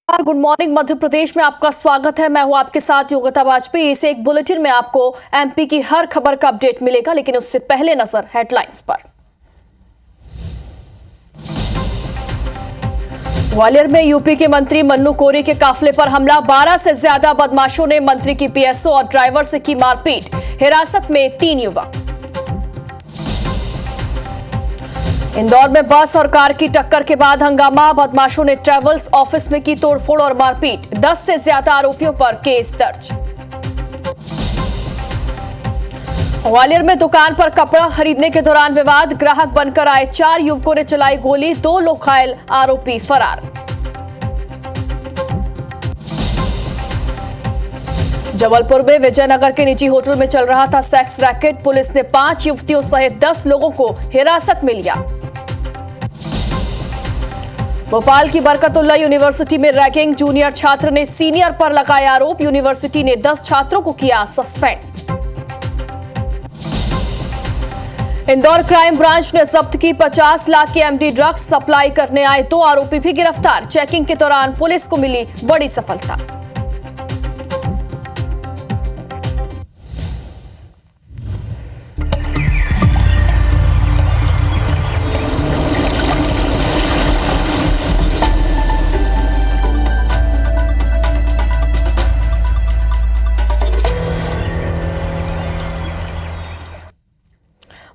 Good morning Madhya Pradesh में आपका स्वागत है। मैं हूं आपके साथ योगिता वाजपेयी। इस एक बुलेटिन में आपको एमपी की हर खबर का अपडेट मिलेगा, लेकिन उससे पहले नजर हेडलाइंस पर। ग्वालियर में यूपी के मंत्री मन्नू कोरी के काफिले पर हमला। 12 से ज्यादा बदमाशों ने मंत्री की पीएसओ और ड्राइवर से की मारपीट। हिरासत में 3 युवक। इंदौर में बस और कार की टक्कर के बाद हंगामा। बदमाशों ने ट्रेवल्स ऑफिस में की तोड़फोड़ और मारपीट। 10 से ज्यादा आरोपियों पर केस दर्ज। ग्वालियर में दुकान पर कपड़ा खरीदने के दौरान विवाद। ग्राहक बनकर आए 4 युवकों ने चलाई गोली। 2 लोग घायल, आरोपी फरार। जबलपुर में विजयनगर के निजी होटल में चल रहा था सेक्स रैकेट। पुलिस ने 5 युवतियों सहित 10 लोगों को हिरासत में लिया। भोपाल की बरकतुल्ला यूनिवर्सिटी में रैगिंग। जूनियर छात्र ने सीनियर पर लगाया आरोप। यूनिवर्सिटी ने 10 छात्रों को किया सस्पेंड। इंदौर क्राइम ब्रांच ने जब्त की 50 लाख की एमडी ड्रग्स। सप्लाई करने आए 2 आरोपी भी गिरफ्तार। चेकिंग के दौरान पुलिस को मिली बड़ी सफलता।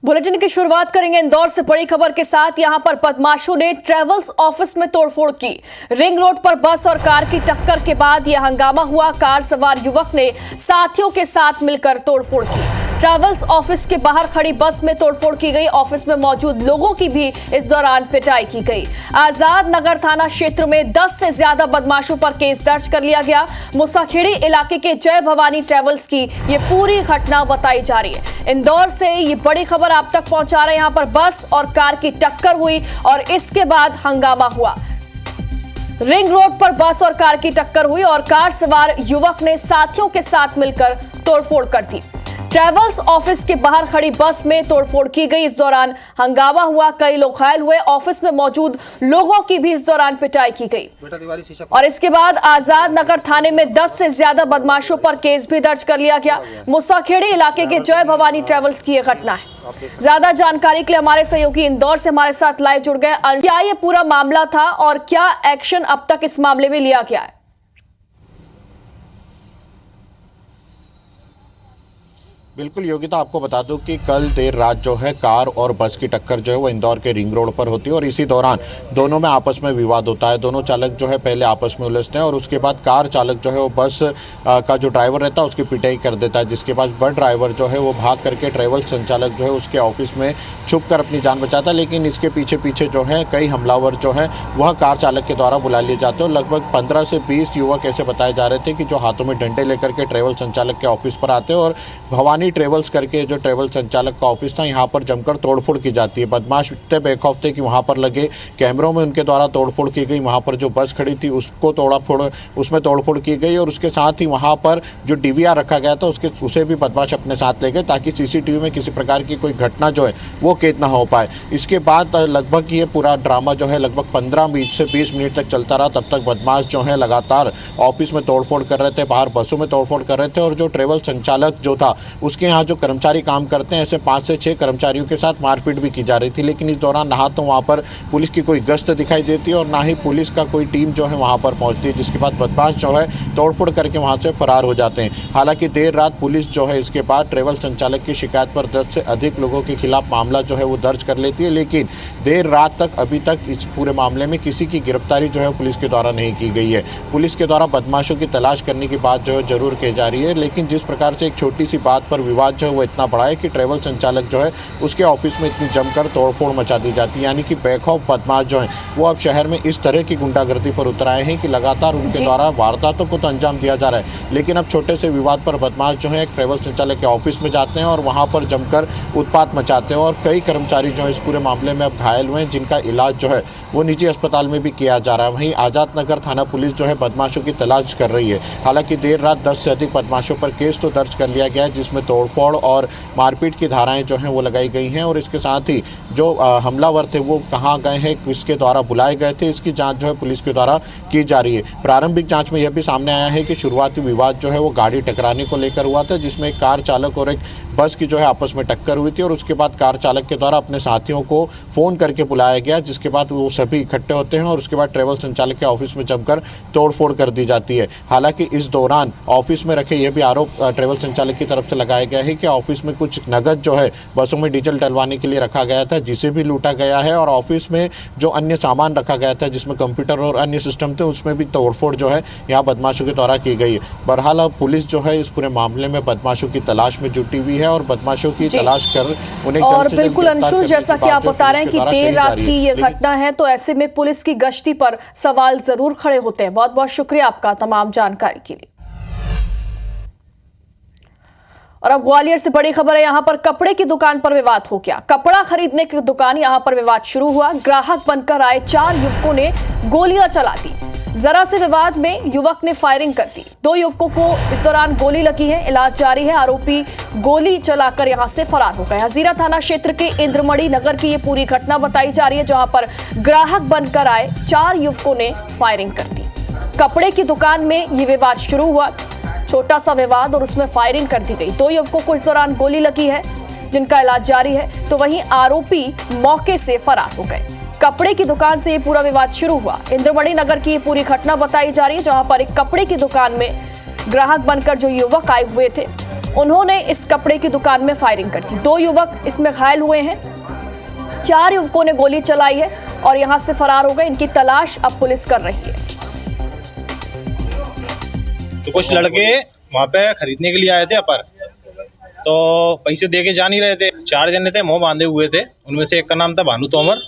बुलेटिन की शुरुआत करेंगे इंदौर से बड़ी खबर के साथ। यहां पर बदमाशों ने ट्रेवल्स ऑफिस में तोड़फोड़ की। रिंग रोड पर बस और कार की टक्कर के बाद यह हंगामा हुआ। कार सवार युवक ने साथियों के साथ मिलकर तोड़फोड़ की। ट्रेवल्स ऑफिस के बाहर खड़ी बस में तोड़फोड़ की गई। ऑफिस में मौजूद लोगों की भी इस दौरान पिटाई की गई। आजाद नगर थाना क्षेत्र में 10 से ज्यादा बदमाशों पर केस दर्ज कर लिया गया। मुसाखेड़ी इलाके के जय भवानी ट्रेवल्स की ये पूरी घटना बताई जा रही है। इंदौर से ये बड़ी खबर आप तक पहुंचा रहे हैं। यहां पर बस और कार की टक्कर हुई और इसके बाद हंगामा हुआ। रिंग रोड पर बस और कार की टक्कर हुई और कार सवार युवक ने साथियों के साथ मिलकर तोड़फोड़ कर दी। ट्रेवल्स ऑफिस के बाहर खड़ी बस में तोड़फोड़ की गई। इस दौरान हंगामा हुआ, कई लोग घायल हुए। ऑफिस में मौजूद लोगों की भी इस दौरान पिटाई की गई और इसके बाद आजाद नगर थाने में 10 से ज्यादा बदमाशों पर केस भी दर्ज कर लिया गया। मुसाखेड़ी इलाके के जय भवानी ट्रेवल्स की यह घटना है। ज्यादा जानकारी के लिए हमारे सहयोगी इंदौर से हमारे साथ लाइव जुड़ गए। क्या ये पूरा मामला था और क्या एक्शन अब तक इस मामले में लिया गया है? बिल्कुल योगिता, आपको बता दूं कि कल देर रात जो है कार और बस की टक्कर जो है वो इंदौर के रिंग रोड पर होती है और इसी दौरान दोनों में आपस में विवाद होता है। दोनों चालक जो है पहले आपस में उलझते हैं और उसके बाद कार चालक जो है वो बस का जो ड्राइवर रहता है उसकी पिटाई कर देता है, जिसके बाद बस ड्राइवर जो है वो भाग करके ट्रेवल संचालक जो है उसके ऑफिस में छुप कर अपनी जान बचाता है। लेकिन इसके पीछे पीछे जो है कई हमलावर जो है वह कार चालक के द्वारा बुला लिए जाते हैं और लगभग 15 से 20 युवक ऐसे बताए जा रहे थे कि जो हाथों में डंडे लेकर के ट्रेवल संचालक के ऑफिस पर आते हैं और भवानी ट्रेवल्स करके जो ट्रेवल संचालक का ऑफिस था यहाँ पर जमकर तोड़फोड़ की जाती है। बदमाश इतने बेखौफ थे कि वहाँ पर लगे कैमरों में उनके द्वारा तोड़फोड़ की गई। वहाँ पर जो बस खड़ी थी उसमें तोड़फोड़ की गई और उसके साथ ही वहाँ पर जो डीवीआर रखा गया था उसे भी बदमाश अपने साथ ले गए ताकि सीसीटीवी में किसी प्रकार की कोई घटना जो है वो कैद ना हो पाए। इसके बाद लगभग ये पूरा ड्रामा जो है लगभग 15 मिनट से 20 मिनट तक चलता रहा। तब तक बदमाश जो है लगातार ऑफिस में तोड़फोड़ कर रहे थे, बाहर बसों में तोड़फोड़ कर रहे थे और जो ट्रेवल संचालक जो था उसके यहाँ जो कर्मचारी काम करते हैं ऐसे 5 से 6 कर्मचारियों के साथ मारपीट भी की जा रही थी। लेकिन इस दौरान ना तो वहाँ पर पुलिस की कोई गश्त दिखाई देती है और ना ही पुलिस का कोई टीम जो है वहाँ पर पहुँचती है, जिसके बाद बदमाश जो है तोड़फोड़ करके वहाँ से फरार हो जाते हैं। हालांकि देर रात पुलिस जो है इसके बाद ट्रेवल संचालक की शिकायत पर 10 से अधिक लोगों के खिलाफ मामला जो है वो दर्ज कर लेती है। लेकिन देर रात तक अभी तक इस पूरे मामले में किसी की गिरफ्तारी जो है पुलिस के द्वारा नहीं की गई है। पुलिस के द्वारा बदमाशों की तलाश करने की बात जो है जरूर की जा रही है, लेकिन जिस प्रकार से एक छोटी सी बात पर विवाद जो है वो इतना बड़ा है कि ट्रेवल संचालक जो है उसके ऑफिस में इतनी जमकर तोड़फोड़ मचा दी जाती है। यानी कि बेखौफ बदमाश जो है वो अब शहर में इस तरह की गुंडागर्दी पर उतर आए हैं कि लगातार उनके द्वारा वारदातों को तो अंजाम दिया जा रहा है, लेकिन अब छोटे से विवाद पर बदमाश जो है एक ट्रेवल संचालक के ऑफिस में जाते हैं और वहां पर जमकर उत्पात मचाते हैं और कई कर्मचारी जो है इस पूरे मामले में अब घायल हुए हैं, जिनका इलाज जो है वो निजी अस्पताल में भी किया जा रहा है। वहीं आजाद नगर थाना पुलिस जो है बदमाशों की तलाश कर रही है। हालांकि देर रात 10 से अधिक बदमाशों पर केस तो दर्ज कर लिया गया है, जिसमें तोड़फोड़ और मारपीट की धाराएं जो हैं वो लगाई गई हैं और इसके साथ ही जो हमलावर थे वो कहाँ गए हैं, किसके द्वारा बुलाए गए थे, इसकी जांच जो है पुलिस के द्वारा की जा रही है। प्रारंभिक जांच में यह भी सामने आया है कि शुरुआती विवाद जो है वो गाड़ी टकराने को लेकर हुआ था, जिसमें एक कार चालक और एक बस की जो है आपस में टक्कर हुई थी और उसके बाद कार चालक के द्वारा अपने साथियों को फ़ोन करके बुलाया गया, जिसके बाद वो सभी इकट्ठे होते हैं और उसके बाद ट्रैवल संचालक के ऑफिस में जमकर तोड़फोड़ कर दी जाती है। हालांकि इस दौरान ऑफिस में रखे यह भी आरोप ट्रैवल संचालक की तरफ से लगाया गया है कि ऑफिस में कुछ नगद जो है बसों में डीजल डलवाने के लिए रखा गया था, जिसे भी लूटा गया है, और ऑफिस में जो अन्य सामान रखा गया था जिसमें कंप्यूटर और अन्य सिस्टम थे उसमें भी तोड़फोड़ जो है यहाँ बदमाशों के द्वारा की गई है। बहरहाल अब पुलिस जो है इस पूरे मामले में बदमाशों की तलाश में जुटी हुई है और बदमाशों की तलाश कर उन्हें और बिल्कुल अंशुल, जैसा कि आप बता रहे हैं कि देर रात की ये घटना है, तो ऐसे में पुलिस की गश्ती पर सवाल जरूर खड़े होते हैं। बहुत बहुत शुक्रिया आपका तमाम जानकारी के लिए। और अब ग्वालियर से बड़ी खबर है, यहां पर कपड़े की दुकान पर विवाद हो गया। कपड़ा खरीदने की दुकान यहां पर विवाद शुरू हुआ। ग्राहक बनकर आए 4 युवकों ने गोलियां चला दी। जरा से विवाद में युवक ने फायरिंग कर दी। 2 युवकों को इस दौरान गोली लगी है, इलाज जारी है। आरोपी गोली चलाकर यहां से फरार हो गए। हजीरा थाना क्षेत्र के इंद्रमणि नगर की ये पूरी घटना बताई जा रही है, जहां पर ग्राहक बनकर आए 4 युवकों ने फायरिंग कर दी। कपड़े की दुकान में ये विवाद शुरू हुआ, छोटा सा विवाद, और उसमें फायरिंग कर दी गई। 2 युवकों को इस दौरान गोली लगी है, जिनका इलाज जारी है। तो वहीं आरोपी मौके से फरार हो गए। कपड़े की दुकान से ये पूरा विवाद शुरू हुआ। इंद्रमणि नगर की ये पूरी घटना बताई जा रही है, जहां पर एक कपड़े की दुकान में ग्राहक बनकर जो युवक आए हुए थे, उन्होंने इस कपड़े की दुकान में फायरिंग कर दी। 2 युवक इसमें घायल हुए हैं। 4 युवकों ने गोली चलाई है और यहां से फरार हो गए। इनकी तलाश अब पुलिस कर रही है। तो कुछ लड़के वहाँ पे खरीदने के लिए आए थे अपर, तो पैसे दे के जा नहीं रहे थे। 4 जने थे, मुंह बांधे हुए थे। उनमें से एक का नाम था भानु तोमर,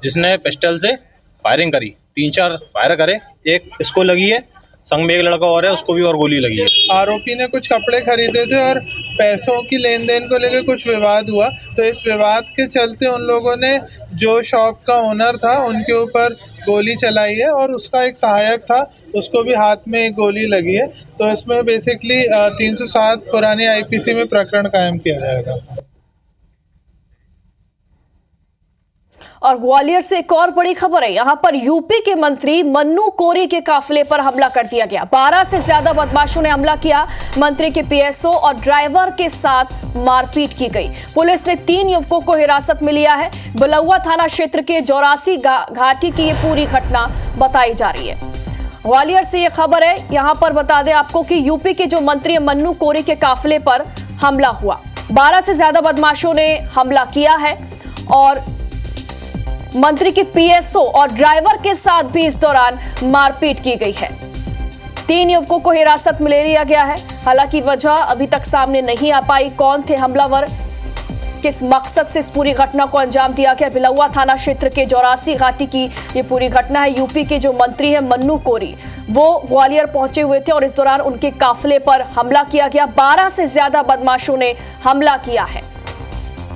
जिसने पिस्टल से फायरिंग करी। 3-4 फायर करे, एक इसको लगी है, संग में एक लड़का और है, उसको भी और गोली लगी है। आरोपी ने कुछ कपड़े खरीदे थे और पैसों की लेन देन को लेकर कुछ विवाद हुआ, तो इस विवाद के चलते उन लोगों ने जो शॉप का ओनर था उनके ऊपर गोली चलाई है और उसका एक सहायक था, उसको भी हाथ में एक गोली लगी है। तो इसमें बेसिकली 307 पुराने आईपीसी में प्रकरण कायम किया जाएगा। और ग्वालियर से एक और बड़ी खबर है, यहां पर यूपी के मंत्री मन्नू कोरी के काफिले पर हमला कर दिया गया। 12 से ज्यादा बदमाशों ने हमला किया। मंत्री के पीएसओ और ड्राइवर के साथ मारपीट की गई। पुलिस ने 3 युवकों को हिरासत में लिया है। बिलौआ थाना क्षेत्र के जौरासी घाटी की ये पूरी घटना बताई जा रही है। ग्वालियर से ये खबर है, यहां पर बता दें आपको कि यूपी के जो मंत्री मन्नू कोरी के काफिले पर हमला हुआ। 12 से ज्यादा बदमाशों ने हमला किया है और मंत्री के पीएसओ और ड्राइवर के साथ भी इस दौरान मारपीट की गई है। 3 युवकों को हिरासत में ले लिया गया है। हालांकि वजह अभी तक सामने नहीं आ पाई, कौन थे हमलावर, किस मकसद से इस पूरी घटना को अंजाम दिया गया। बिलौआ थाना क्षेत्र के जौरासी घाटी की ये पूरी घटना है। यूपी के जो मंत्री है मन्नू कोरी, वो ग्वालियर पहुंचे हुए थे और इस दौरान उनके काफिले पर हमला किया गया। 12 से ज्यादा बदमाशों ने हमला किया है।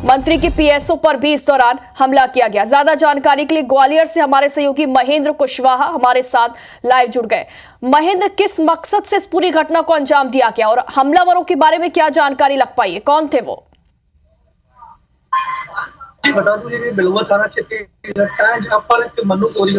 मंत्री के पीएसओ पर भी इस दौरान हमला किया गया। ज्यादा जानकारी के लिए ग्वालियर से हमारे सहयोगी महेंद्र कुशवाहा हमारे साथ लाइव जुड़ गए। महेंद्र, किस मकसद से इस पूरी घटना को अंजाम दिया गया और हमलावरों के बारे में क्या जानकारी लग पाई है, कौन थे वो? बता दूं ये बिलौआ थाना क्षेत्र की घटना है, जहाँ पर मन्नू कोरी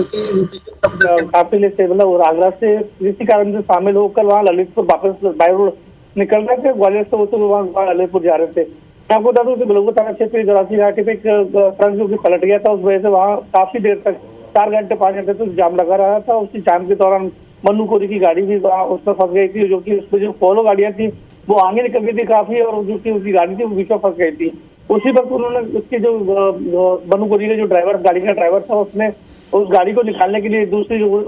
काफिले से मतलब आगरा से किसी कारण से शामिल होकर वहाँ ललितपुर वापस बाय रोड निकल रहे थे। ग्वालियर से होते वहाँ ललितपुर जा रहे थे। आपको बता दूं कि बिलौआ थाना क्षेत्र की जौरासी घाटी पे एक ट्रक जो कि पलट गया था, उस वजह से वहाँ काफी देर तक 4 घंटे 5 घंटे तक जाम लगा रहा था। उसी जाम के दौरान मन्नू कोरी की गाड़ी भी उसमें फंस गई थी, जो कि उसमें जो फॉलो गाड़ियां थी वो आगे निकल गई थी काफी, और जो कि उसकी गाड़ी थी वो बीच में फंस गई थी। उसी वक्त उन्होंने उसके जो मन्नू कोरी का जो ड्राइवर, गाड़ी का ड्राइवर था, उसने उस गाड़ी को निकालने के लिए दूसरी जो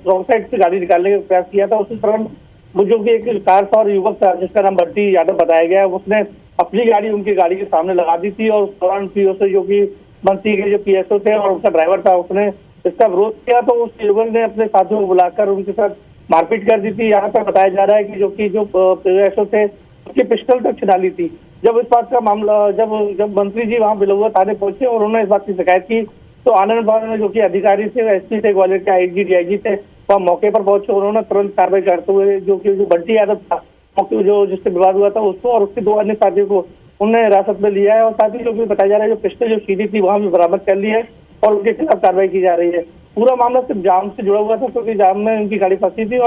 रॉन्ग साइड से गाड़ी निकालने का प्रयास किया था। उसी तरह जो कि एक कार सवार युवक था जिसका नाम बंटी यादव बताया गया है, उसने अपनी गाड़ी उनकी गाड़ी के सामने लगा दी थी और उस दौरान पीओ जो कि मंत्री के जो पीएसओ थे और उसका ड्राइवर था, उसने इसका विरोध किया। तो उस युवक ने अपने साथियों को बुलाकर उनके साथ मारपीट कर दी थी। यहाँ पर बताया जा रहा है कि जो पीएसओ थे उसकी पिस्टल तक छिना ली थी। जब इस बात का मामला जब मंत्री जी वहाँ बिलौआ थाने पहुंचे और उन्होंने इस बात की शिकायत की, तो आनंद बाग में जो कि अधिकारी थे, एसपी थे, ग्वालियर के आईजी डीआईजी थे, वह मौके पर पहुंचे। उन्होंने तुरंत कार्रवाई करते हुए जो बंटी यादव था, जो जिससे विवाद हुआ था, उसको और उसके 2 अन्य साथियों को उन्हें हिरासत में लिया है और साथ ही जो भी बताया जा रहा है जो पिस्टल जो सीधी थी वहां भी बरामद कर ली है और उनके खिलाफ कार्रवाई की जा रही है। पूरा मामला सिर्फ जाम से जुड़ा हुआ था क्योंकि जाम में उनकी गाड़ी फंसी थी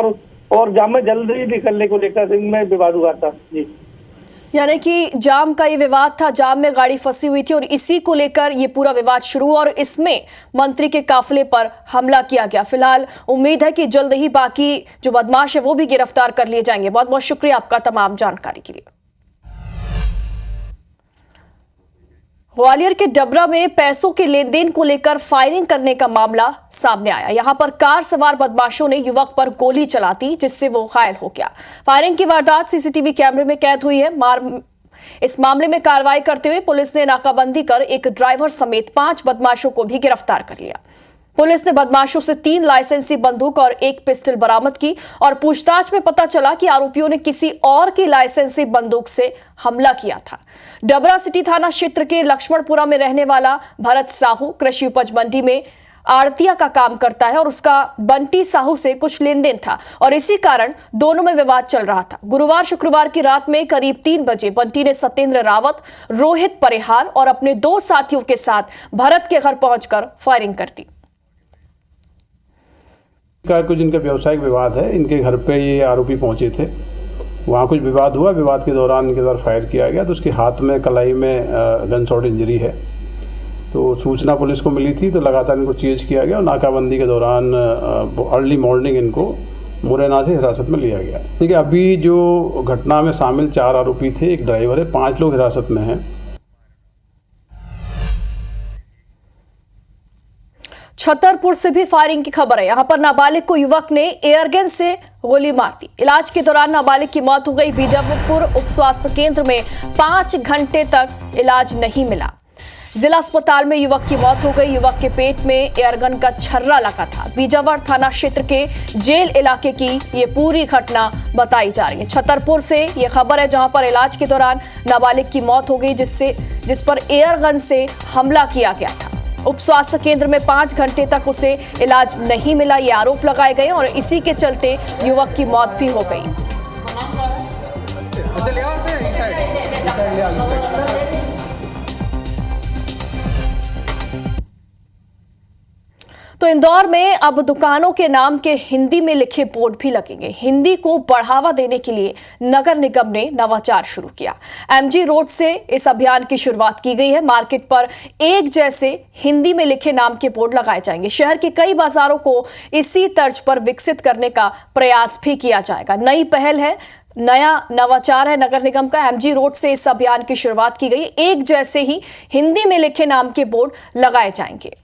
और जाम में जल्दी निकलने को लेकर इनमें विवाद हुआ था। जी, यानी कि जाम का ये विवाद था, जाम में गाड़ी फंसी हुई थी और इसी को लेकर ये पूरा विवाद शुरू हुआ और इसमें मंत्री के काफिले पर हमला किया गया। फिलहाल उम्मीद है कि जल्द ही बाकी जो बदमाश है वो भी गिरफ्तार कर लिए जाएंगे। बहुत बहुत शुक्रिया आपका तमाम जानकारी के लिए। ग्वालियर के डबरा में पैसों के लेन देन को लेकर फायरिंग करने का मामला सामने आया। यहां पर कार सवार बदमाशों ने युवक पर गोली चला दी जिससे वो घायल हो गया। फायरिंग की वारदात सीसीटीवी कैमरे में कैद हुई है। इस मामले में कार्रवाई करते हुए पुलिस ने नाकाबंदी कर एक ड्राइवर समेत 5 बदमाशों को भी गिरफ्तार कर लिया। पुलिस ने बदमाशों से 3 लाइसेंसी बंदूक और 1 पिस्टल बरामद की और पूछताछ में पता चला कि आरोपियों ने किसी और की लाइसेंसी बंदूक से हमला किया था। डबरा सिटी थाना क्षेत्र के लक्ष्मणपुरा में रहने वाला भरत साहू कृषि उपज मंडी में आड़तिया का काम करता है और उसका बंटी साहू से कुछ लेन देन था और इसी कारण दोनों में विवाद चल रहा था। गुरुवार शुक्रवार की रात में करीब 3 बजे बंटी ने सत्येंद्र रावत, रोहित परिहार और अपने 2 साथियों के साथ भरत के घर पहुंचकर फायरिंग कर दी। का कुछ इनका व्यावसायिक विवाद है। इनके घर पे ये आरोपी पहुंचे थे, वहाँ कुछ विवाद हुआ। विवाद के दौरान इनके द्वारा फायर किया गया तो उसके हाथ में कलाई में गन शॉट इंजरी है। तो सूचना पुलिस को मिली थी तो लगातार इनको चेज किया गया और नाकाबंदी के दौरान अर्ली मॉर्निंग इनको मुरैना से हिरासत में लिया गया। ठीक है, अभी जो घटना में शामिल 4 आरोपी थे, एक ड्राइवर है, 5 लोग हिरासत में हैं। छतरपुर से भी फायरिंग की खबर है। यहां पर नाबालिग को युवक ने एयरगन से गोली मार दी। इलाज के दौरान नाबालिग की मौत हो गई। बीजापुर उप स्वास्थ्य केंद्र में 5 घंटे तक इलाज नहीं मिला। जिला अस्पताल में युवक की मौत हो गई। युवक के पेट में एयरगन का छर्रा लगा था। बीजावर थाना क्षेत्र के जेल इलाके की ये पूरी घटना बताई जा रही है। छतरपुर से ये खबर है जहां पर इलाज के दौरान नाबालिग की मौत हो गई जिस पर एयरगन से हमला किया गया था। उप स्वास्थ्य केंद्र में 5 घंटे तक उसे इलाज नहीं मिला, ये आरोप लगाए गए और इसी के चलते युवक की मौत भी हो गई। तो इंदौर में अब दुकानों के नाम के हिंदी में लिखे बोर्ड भी लगेंगे। हिंदी को बढ़ावा देने के लिए नगर निगम ने नवाचार शुरू किया। एमजी रोड से इस अभियान की शुरुआत की गई है। मार्केट पर एक जैसे हिंदी में लिखे नाम के बोर्ड लगाए जाएंगे। शहर के कई बाजारों को इसी तर्ज पर विकसित करने का प्रयास भी किया जाएगा। नई पहल है, नया नवाचार है नगर निगम का। एमजी रोड से इस अभियान की शुरुआत की गई। एक जैसे ही हिंदी में लिखे नाम के बोर्ड लगाए जाएंगे।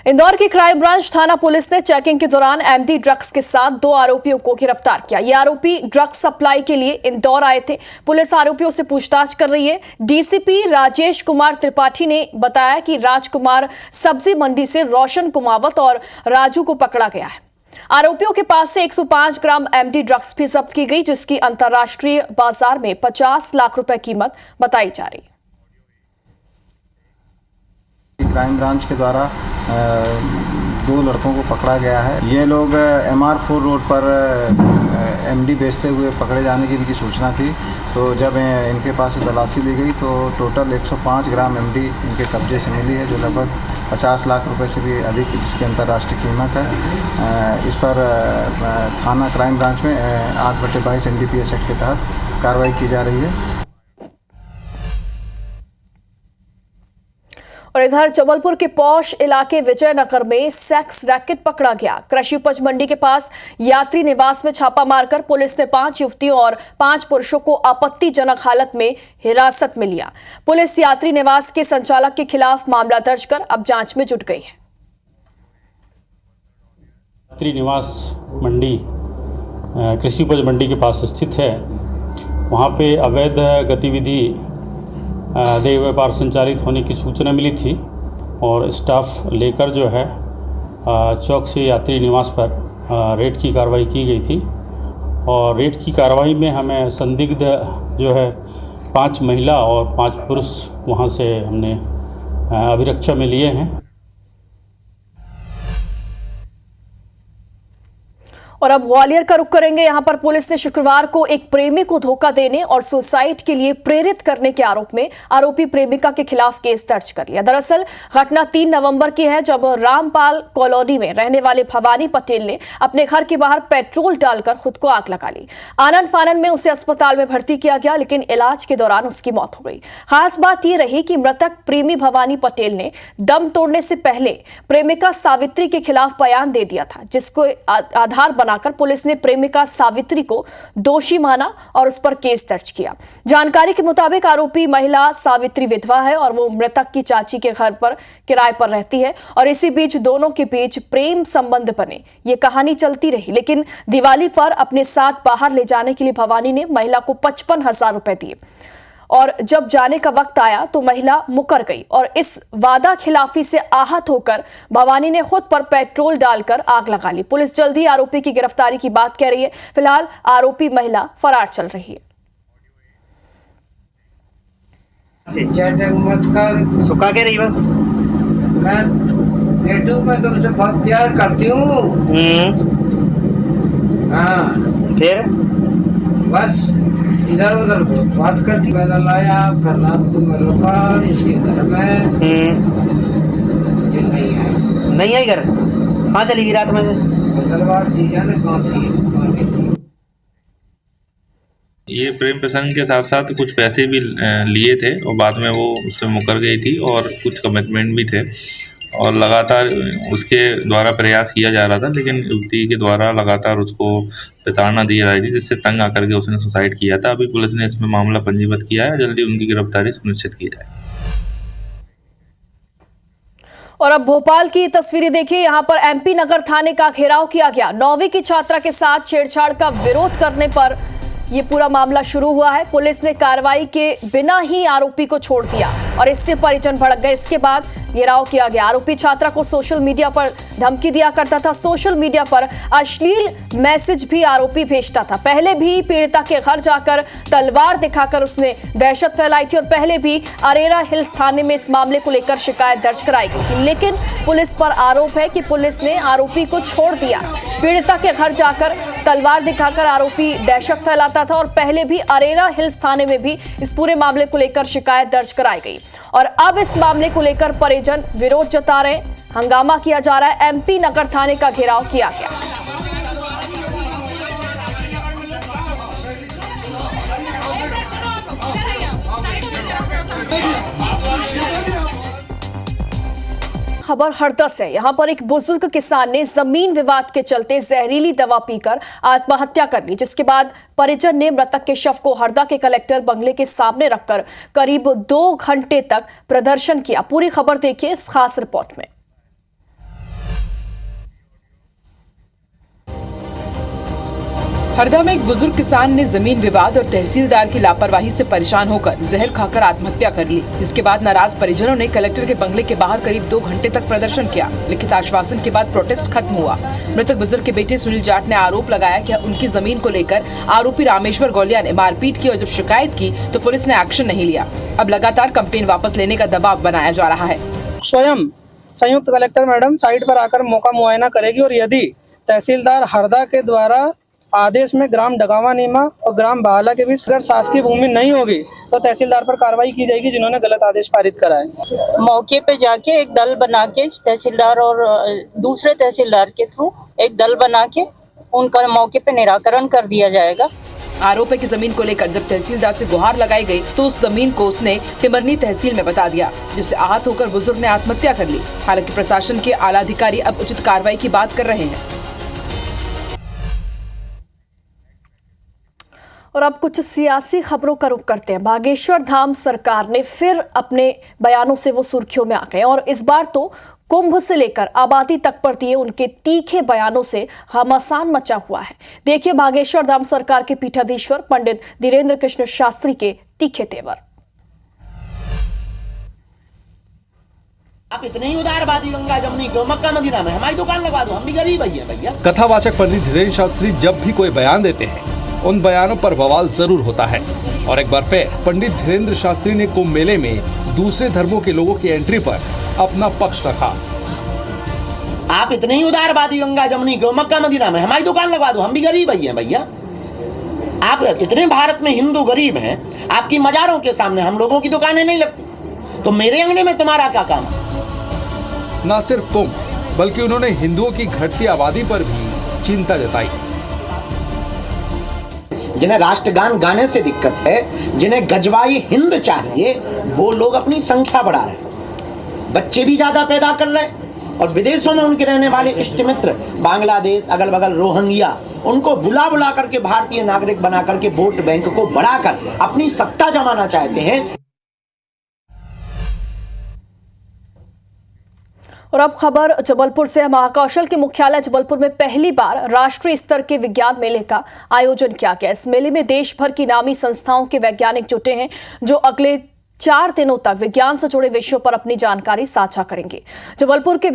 इंदौर की क्राइम ब्रांच थाना पुलिस ने चेकिंग के दौरान एमडी ड्रग्स के साथ 2 आरोपियों को गिरफ्तार किया। ये आरोपी ड्रग्स सप्लाई के लिए इंदौर आए थे। पुलिस आरोपियों से पूछताछ कर रही है। डीसीपी राजेश कुमार त्रिपाठी ने बताया कि राजकुमार सब्जी मंडी से रोशन कुमावत और राजू को पकड़ा गया है। आरोपियों के पास से 105 ग्राम एमडी ड्रग्स भी जब्त की गई जिसकी अंतर्राष्ट्रीय बाजार में 50 लाख रुपए कीमत बताई जा रही है। क्राइम ब्रांच के द्वारा 2 लड़कों को पकड़ा गया है। ये लोग MR4 रोड पर एमडी बेचते हुए पकड़े जाने की इनकी सूचना थी। तो जब इनके पास से तलाशी ली गई तो टोटल 105 ग्राम एमडी इनके कब्जे से मिली है जो लगभग 50 लाख रुपए से भी अधिक जिसकी अंतर्राष्ट्रीय कीमत है। इस पर थाना क्राइम ब्रांच में 8/22 NDPS एक्ट के तहत कार्रवाई की जा रही है। और इधर जबलपुर के पौष इलाके विजयनगर में सेक्स रैकेट पकड़ा गया। कृषि उपज मंडी के पास यात्री निवास में छापा मारकर पुलिस ने 5 युवतियों और 5 पुरुषों को आपत्तिजनक हालत में हिरासत में लिया। पुलिस यात्री निवास के संचालक के खिलाफ मामला दर्ज कर अब जांच में जुट गई है। यात्री निवास मंडी कृषि उपज मंडी के पास स्थित है। वहाँ पे अवैध गतिविधि देह व्यापार संचालित होने की सूचना मिली थी और स्टाफ लेकर जो है चौक से यात्री निवास पर रेड की कार्रवाई की गई थी। और रेड की कार्रवाई में हमें संदिग्ध जो है 5 महिला और 5 पुरुष वहां से हमने अभिरक्षा में लिए हैं। और अब ग्वालियर का रुख करेंगे। यहां पर पुलिस ने शुक्रवार को एक प्रेमी को धोखा देने और सुसाइड के लिए प्रेरित करने के आरोप में आरोपी प्रेमिका के खिलाफ केस दर्ज कर लिया। दरअसल घटना 3 नवंबर की है, जब रामपाल कॉलोनी में रहने वाले भवानी पटेल ने अपने घर के बाहर पेट्रोल डालकर खुद को आग लगा ली। आनन फानन में उसे अस्पताल में भर्ती किया गया, लेकिन इलाज के दौरान उसकी मौत हो गई। खास बात यह रही कि मृतक प्रेमी भवानी पटेल ने दम तोड़ने से पहले प्रेमिका सावित्री के खिलाफ बयान दे दिया था, जिसको आधार बनाकर पुलिस ने प्रेमिका सावित्री को दोषी माना और उस पर केस दर्ज किया। जानकारी के मुताबिक आरोपी महिला सावित्री विधवा है और वो मृतक की चाची के घर पर किराए पर रहती है और इसी बीच दोनों के बीच प्रेम संबंध बने। ये कहानी चलती रही, लेकिन दिवाली पर अपने साथ बाहर ले जाने के लिए भवानी ने महिला को 55,000 रुपए दिए और जब जाने का वक्त आया तो महिला मुकर गई और इस वादा खिलाफी से आहत होकर भवानी ने खुद पर पेट्रोल डालकर आग लगा ली। पुलिस जल्द ही आरोपी की गिरफ्तारी की बात कह रही है। फिलहाल आरोपी महिला फरार चल रही है। मत कर सुखा के रही मैं बेटू मैं तुमसे बहुत प्यार करती हूँ। हाँ फिर बस इधर उधर बात करती, मैंने लाया करना तुम्हें रुका इसके घर में ये नहीं आई घर। कहाँ चली गई रात में? तलवार दी जाने कहाँ थी। ये प्रेम प्रसंग के साथ साथ कुछ पैसे भी लिए थे और बाद में वो उससे मुकर गई थी और कुछ कमिटमेंट भी थे और लगातार उसके द्वारा प्रयास किया जा रहा था, लेकिन युवती के द्वारा लगातार उसको प्रताड़ना दी जा रही थी, जिससे तंग आकर के उसने सुसाइड किया था। अभी पुलिस ने इसमें मामला पंजीबद्ध किया है, जल्दी उनकी गिरफ्तारी सुनिश्चित की जाए। और अब भोपाल की तस्वीरें देखिए। यहां पर एमपी नगर थाने का घेराव किया गया। 9वीं की छात्रा के साथ छेड़छाड़ का विरोध करने पर ये पूरा मामला शुरू हुआ है। पुलिस ने कार्रवाई के बिना ही आरोपी को छोड़ दिया और इससे परिजन भड़क गए। इसके बाद घेराव किया गया। आरोपी छात्रा को सोशल मीडिया पर धमकी दिया करता था। सोशल मीडिया पर अश्लील मैसेज भी आरोपी भेजता था। पहले भी पीड़िता के घर जाकर तलवार दिखाकर उसने दहशत फैलाई थी और पहले भी अरेरा हिल्स थाने में इस मामले को लेकर शिकायत दर्ज कराई गई थी, लेकिन पुलिस पर आरोप है कि पुलिस ने आरोपी को छोड़ दिया। पीड़िता के घर जाकर तलवार दिखाकर आरोपी दहशत फैलाता था और पहले भी अरेरा हिल्स थाने में भी इस पूरे मामले को लेकर शिकायत दर्ज कराई गई और अब इस मामले को लेकर परिजन विरोध जता रहे हैं। हंगामा किया जा रहा है। एमपी नगर थाने का घेराव किया गया। खबर हरदा से। यहां पर एक बुजुर्ग किसान ने जमीन विवाद के चलते जहरीली दवा पीकर आत्महत्या कर ली, जिसके बाद परिजन ने मृतक के शव को हरदा के कलेक्टर बंगले के सामने रखकर करीब 2 घंटे तक प्रदर्शन किया। पूरी खबर देखिए इस खास रिपोर्ट में। हरदा में एक बुजुर्ग किसान ने जमीन विवाद और तहसीलदार की लापरवाही से परेशान होकर जहर खाकर आत्महत्या कर ली। इसके बाद नाराज परिजनों ने कलेक्टर के बंगले के बाहर करीब 2 घंटे तक प्रदर्शन किया। लिखित आश्वासन के बाद प्रोटेस्ट खत्म हुआ। मृतक बुजुर्ग के बेटे सुनील जाट ने आरोप लगाया कि उनकी जमीन को लेकर आरोपी रामेश्वर गौलिया ने मारपीट की और जब शिकायत की तो पुलिस ने एक्शन नहीं लिया। अब लगातार कंप्लेन वापस लेने का दबाव बनाया जा रहा है। स्वयं संयुक्त कलेक्टर मैडम साइट पर आकर मौका मुआयना करेगी और यदि तहसीलदार हरदा के द्वारा आदेश में ग्राम डगावा नीमा और ग्राम बहाला के बीच अगर शासकीय भूमि नहीं होगी तो तहसीलदार पर कार्रवाई की जाएगी जिन्होंने गलत आदेश पारित करा है। मौके पे जाके एक दल बना के तहसीलदार और दूसरे तहसीलदार के थ्रू एक दल बना के उनका मौके पे निराकरण कर दिया जाएगा। आरोप है कि जमीन को लेकर जब तहसीलदार से गुहार लगाई गई तो उस जमीन को उसने टिमरनी तहसील में बता दिया, जिससे आहत होकर बुजुर्ग ने आत्महत्या कर ली। हालांकि प्रशासन के आला अधिकारी अब उचित कार्रवाई की बात कर रहे हैं। और अब कुछ सियासी खबरों का रुख करते हैं। बागेश्वर धाम सरकार ने फिर अपने बयानों से वो सुर्खियों में आ गए और इस बार तो कुंभ से लेकर आबादी तक पर दिए उनके तीखे बयानों से घमासान मचा हुआ है। देखिए बागेश्वर धाम सरकार के पीठाधीश्वर पंडित धीरेन्द्र कृष्ण शास्त्री के तीखे तेवर। आप इतने ही उदारवादी गंगा जमुनी क्यों? मक्का मदीना में हमारी दुकान लगवा दो, हम भी गरीब है भैया। कथावाचक पंडित धीरेन्द्र शास्त्री जब भी कोई बयान देते हैं उन बयानों पर बवाल जरूर होता है और एक बार फिर पंडित धीरेन्द्र शास्त्री ने कुंभ मेले में दूसरे धर्मों के लोगों की एंट्री पर अपना पक्ष रखा। आप इतने ही उदारवादी गंगा जमुनी क्यों? मक्का मदीना में हमारी दुकान लगवा दो, हम भी गरीब ही हैं भैया। आप इतने भारत में हिंदू गरीब हैं, आपकी मजारों के सामने हम लोगों की दुकानें नहीं लगती, तो मेरे अंगने में तुम्हारा क्या काम है? न सिर्फ कुंभ बल्कि उन्होंने हिंदुओं की घटती आबादी पर भी चिंता जताई। जिन्हें राष्ट्रगान गाने से दिक्कत है, जिन्हें गजवाई हिंद चाहिए, वो लोग अपनी संख्या बढ़ा रहे हैं, बच्चे भी ज्यादा पैदा कर रहे हैं, और विदेशों में उनके रहने वाले इष्ट मित्र बांग्लादेश, अगल बगल रोहिंग्या, उनको बुला बुला करके भारतीय नागरिक बना करके वोट बैंक को बढ़ाकर अपनी सत्ता जमाना चाहते हैं। और अब खबर जबलपुर से। महाकौशल के मुख्यालय जबलपुर में पहली बार राष्ट्रीय स्तर के विज्ञान मेले का आयोजन किया गया। इस मेले में देश भर की नामी संस्थाओं के वैज्ञानिक जुटे हैं, जो अगले 4 दिनों तक विज्ञान से जुड़े विषयों पर अपनी जानकारी साझा करेंगे। जबलपुर के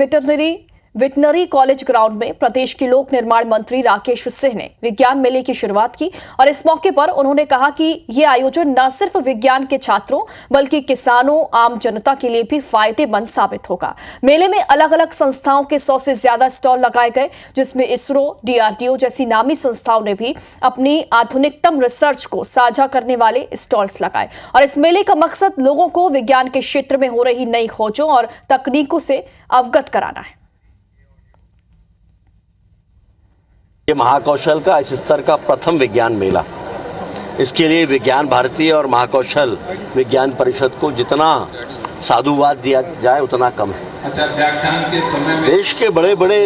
वेटनरी कॉलेज ग्राउंड में प्रदेश के लोक निर्माण मंत्री राकेश सिंह ने विज्ञान मेले की शुरुआत की और इस मौके पर उन्होंने कहा कि ये आयोजन न सिर्फ विज्ञान के छात्रों बल्कि किसानों, आम जनता के लिए भी फायदेमंद साबित होगा। मेले में अलग अलग संस्थाओं के 100 से ज्यादा स्टॉल लगाए गए, जिसमें इसरो, DRDO जैसी नामी संस्थाओं ने भी अपनी आधुनिकतम रिसर्च को साझा करने वाले स्टॉल्स लगाए। और इस मेले का मकसद लोगों को विज्ञान के क्षेत्र में हो रही नई खोजों और तकनीकों से अवगत कराना है। ये महाकौशल का इस स्तर का प्रथम विज्ञान मेला, इसके लिए विज्ञान भारती और महाकौशल विज्ञान परिषद को जितना साधुवाद दिया जाए उतना कम है। अच्छा, व्याख्यान के समय में देश के बड़े बड़े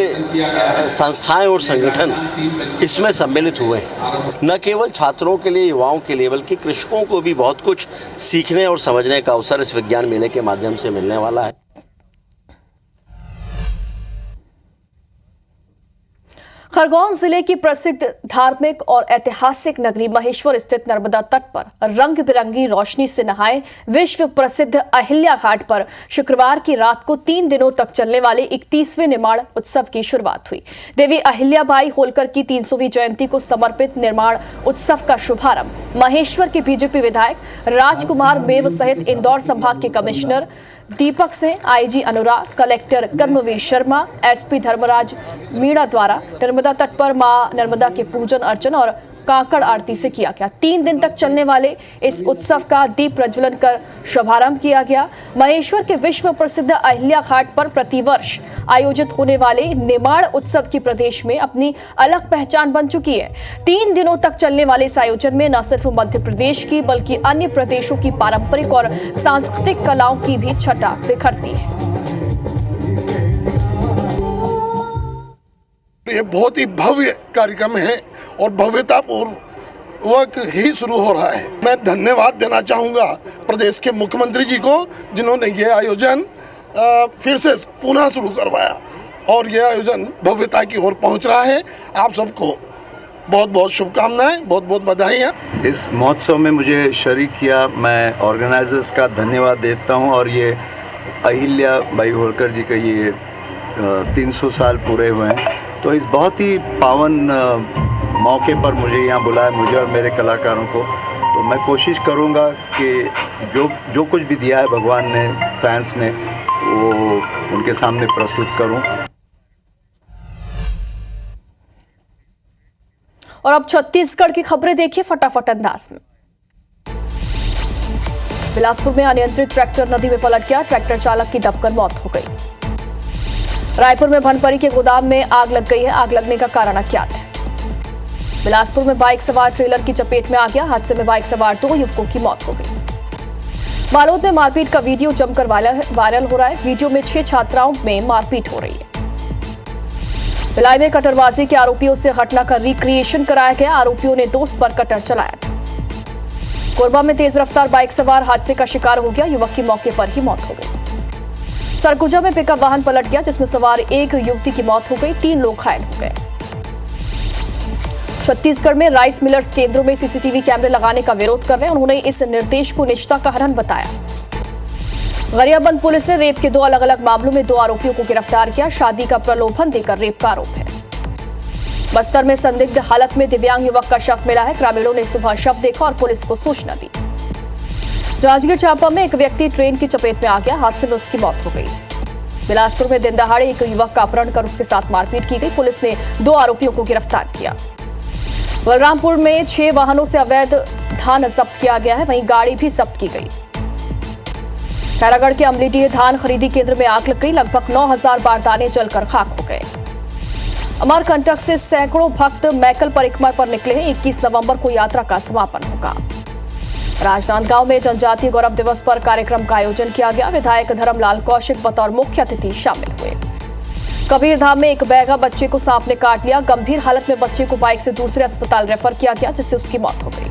संस्थाएं और संगठन इसमें सम्मिलित हुए हैं। न केवल छात्रों के लिए, युवाओं के लिए, बल्कि कृषकों को भी बहुत कुछ सीखने और समझने का अवसर इस विज्ञान मेले के माध्यम से मिलने वाला है। खरगोन जिले की प्रसिद्ध धार्मिक और ऐतिहासिक नगरी महेश्वर स्थित नर्मदा तट पर रंग बिरंगी रोशनी से नहाए विश्व प्रसिद्ध अहिल्या घाट पर शुक्रवार की रात को 3 दिनों तक चलने वाले 31वें निर्माण उत्सव की शुरुआत हुई। देवी अहिल्याबाई होलकर की 300वीं जयंती को समर्पित निर्माण उत्सव का शुभारंभ महेश्वर के बीजेपी विधायक राजकुमार मेव सहित इंदौर संभाग के कमिश्नर दीपक सिंह, IG अनुराग, कलेक्टर कर्मवीर शर्मा, SP धर्मराज मीणा द्वारा नर्मदा तट पर मां नर्मदा के पूजन अर्चन और काकड़ आरती से किया गया। 3 दिन तक चलने वाले इस उत्सव का दीप प्रज्वलन कर शुभारंभ किया गया। महेश्वर के विश्व प्रसिद्ध अहिल्या घाट पर प्रतिवर्ष आयोजित होने वाले निर्माण उत्सव की प्रदेश में अपनी अलग पहचान बन चुकी है। 3 दिनों तक चलने वाले इस आयोजन में न सिर्फ मध्य प्रदेश की बल्कि अन्य प्रदेशों की पारंपरिक और सांस्कृतिक कलाओं की भी छटा बिखरती है। ये बहुत ही भव्य कार्यक्रम है और भव्यतापूर्वक ही शुरू हो रहा है। मैं धन्यवाद देना चाहूँगा प्रदेश के मुख्यमंत्री जी को, जिन्होंने ये आयोजन फिर से पुनः शुरू करवाया और ये आयोजन भव्यता की ओर पहुँच रहा है। आप सबको बहुत बहुत शुभकामनाएं, बहुत बहुत बधाई। इस महोत्सव में मुझे शरीक किया, मैं ऑर्गेनाइजर्स का धन्यवाद देता हूँ। और ये अहिल्या बाई होलकर जी का ये 300 साल पूरे हुए हैं, तो इस बहुत ही पावन मौके पर मुझे यहाँ बुलाया, मुझे और मेरे कलाकारों को। तो मैं कोशिश करूँगा कि जो कुछ भी दिया है भगवान ने, फैंस ने, वो उनके सामने प्रस्तुत करूँ। और अब छत्तीसगढ़ की खबरें देखिए फटाफट अंदाज में। बिलासपुर में अनियंत्रित ट्रैक्टर नदी में पलट गया, ट्रैक्टर चालक की दबकर मौत हो गई। रायपुर में भनपरी के गोदाम में आग लग गई है, आग लगने का कारण अज्ञात है। बिलासपुर में बाइक सवार ट्रेलर की चपेट में आ गया, हादसे में बाइक सवार 2 युवकों की मौत हो गई। बालोद में मारपीट का वीडियो जमकर वायरल हो रहा है, वीडियो में 6 छात्राओं में मारपीट हो रही है। भिलाई में कटरबाजी के आरोपियों से घटना का रिक्रिएशन कराया गया, आरोपियों ने दोस्त पर कटर चलाया था। कोरबा में तेज रफ्तार बाइक सवार हादसे का शिकार हो गया, युवक की मौके पर ही मौत हो गई। सरगुजा में पिकअप वाहन पलट गया, जिसमें सवार एक युवती की मौत हो गई, 3 लोग घायल हो गए। छत्तीसगढ़ में राइस मिलर्स केंद्रों में CCTV कैमरे लगाने का विरोध कर रहे हैं, उन्होंने इस निर्देश को निष्ठा का हनन बताया। गरियाबंद पुलिस ने रेप के 2 अलग अलग मामलों में 2 आरोपियों को गिरफ्तार किया, शादी का प्रलोभन देकर रेप का आरोप है। बस्तर में संदिग्ध हालत में दिव्यांग युवक का शव मिला है, ग्रामीणों ने सुबह शव देखा और पुलिस को सूचना दी। जांजगीर चांपा में एक व्यक्ति ट्रेन की चपेट में आ गया, हादसे में उसकी मौत हो गई। बिलासपुर में दिन दहाड़े एक युवक का अपहरण कर उसके साथ मारपीट की गई। पुलिस ने 2 आरोपियों को गिरफ्तार किया। बलरामपुर में 6 वाहनों से अवैध धान जब्त किया गया है, वहीं गाड़ी भी जब्त की गई। खैरागढ़ के अमलीडीह धान खरीदी केंद्र में आग लग गई। लगभग 9000 बारदाने जलकर खाक हो गए। अमरकंटक से सैकड़ों भक्त मैकल परिक्रमा पर निकले हैं। 21 नवंबर को यात्रा का समापन होगा। राजनांदगांव में जनजातीय गौरव दिवस पर कार्यक्रम का आयोजन किया गया। विधायक धर्मलाल कौशिक बतौर मुख्य अतिथि शामिल हुए। कबीरधाम में एक बैगा बच्चे को सांप ने काट लिया। गंभीर हालत में बच्चे को बाइक से दूसरे अस्पताल रेफर किया गया, जिससे उसकी मौत हो गई।